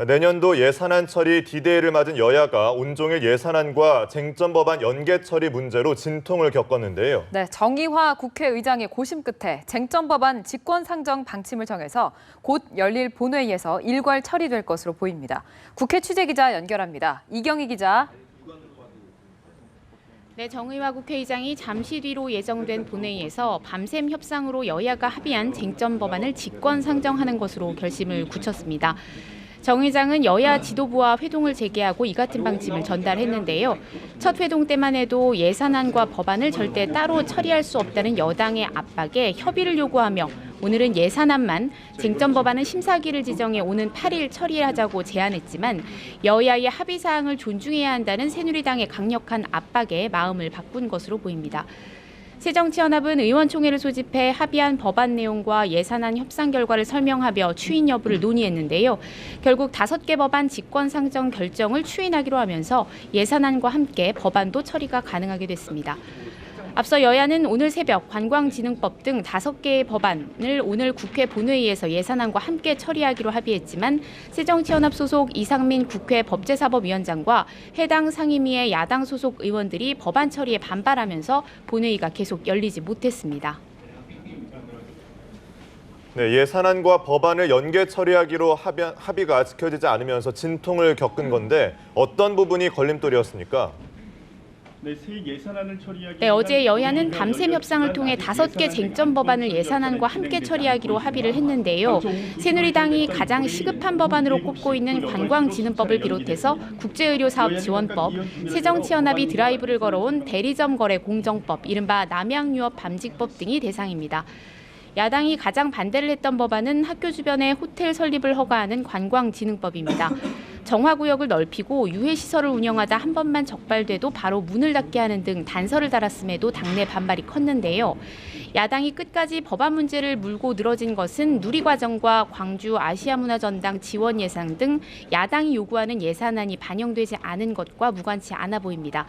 내년도 예산안 처리 디데이를 맞은 여야가 온종일 예산안과 쟁점 법안 연계 처리 문제로 진통을 겪었는데요. 네, 정의화 국회의장의 고심 끝에 쟁점 법안 직권상정 방침을 정해서 곧 열릴 본회의에서 일괄 처리될 것으로 보입니다. 국회 취재기자 연결합니다. 이경희 기자. 네, 정의화 국회의장이 잠시 뒤로 예정된 본회의에서 밤샘 협상으로 여야가 합의한 쟁점 법안을 직권상정하는 것으로 결심을 굳혔습니다. 정 의장은 여야 지도부와 회동을 재개하고 이 같은 방침을 전달했는데요. 첫 회동 때만 해도 예산안과 법안을 절대 따로 처리할 수 없다는 여당의 압박에 협의를 요구하며 오늘은 예산안만, 쟁점 법안은 심사기를 지정해 오는 8일 처리하자고 제안했지만 여야의 합의 사항을 존중해야 한다는 새누리당의 강력한 압박에 마음을 바꾼 것으로 보입니다. 새정치연합은 의원총회를 소집해 합의한 법안 내용과 예산안 협상 결과를 설명하며 추인 여부를 논의했는데요. 결국 5개 법안 직권상정 결정을 추인하기로 하면서 예산안과 함께 법안도 처리가 가능하게 됐습니다. 앞서 여야는 오늘 새벽 관광진흥법 등 5개의 법안을 오늘 국회 본회의에서 예산안과 함께 처리하기로 합의했지만 새정치연합 소속 이상민 국회 법제사법위원장과 해당 상임위의 야당 소속 의원들이 법안 처리에 반발하면서 본회의가 계속 열리지 못했습니다. 네, 예산안과 법안을 연계 처리하기로 합의가 지켜지지 않으면서 진통을 겪은 건데 어떤 부분이 걸림돌이었습니까? 네, 어제 여야는 밤샘 협상을 통해 5개 쟁점 법안을 예산안과 함께 처리하기로 합의를 했는데요. 새누리당이 가장 시급한 법안으로 꼽고 있는 관광진흥법을 비롯해서 국제의료사업지원법, 새정치연합이 드라이브를 걸어온 대리점 거래 공정법, 이른바 남양유업 밤직법 등이 대상입니다. 야당이 가장 반대를 했던 법안은 학교 주변에 호텔 설립을 허가하는 관광진흥법입니다. 정화구역을 넓히고 유해시설을 운영하다 한 번만 적발돼도 바로 문을 닫게 하는 등 단서를 달았음에도 당내 반발이 컸는데요. 야당이 끝까지 법안 문제를 물고 늘어진 것은 누리과정과 광주 아시아문화전당 지원 예산 등 야당이 요구하는 예산안이 반영되지 않은 것과 무관치 않아 보입니다.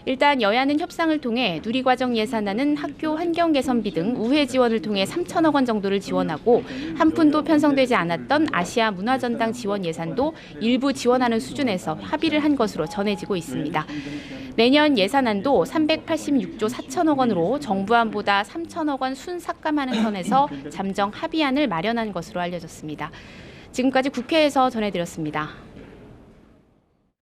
일단 여야는 협상을 통해 누리과정 예산안은 학교 환경 개선비 등 우회 지원을 통해 3천억 원 정도를 지원하고 한 푼도 편성되지 않았던 아시아 문화전당 지원 예산도 일부 지원하는 수준에서 합의를 한 것으로 전해지고 있습니다. 내년 예산안도 386조 4천억 원으로 정부안보다 3천억 원 순삭감하는 선에서 잠정 합의안을 마련한 것으로 알려졌습니다. 지금까지 국회에서 전해드렸습니다.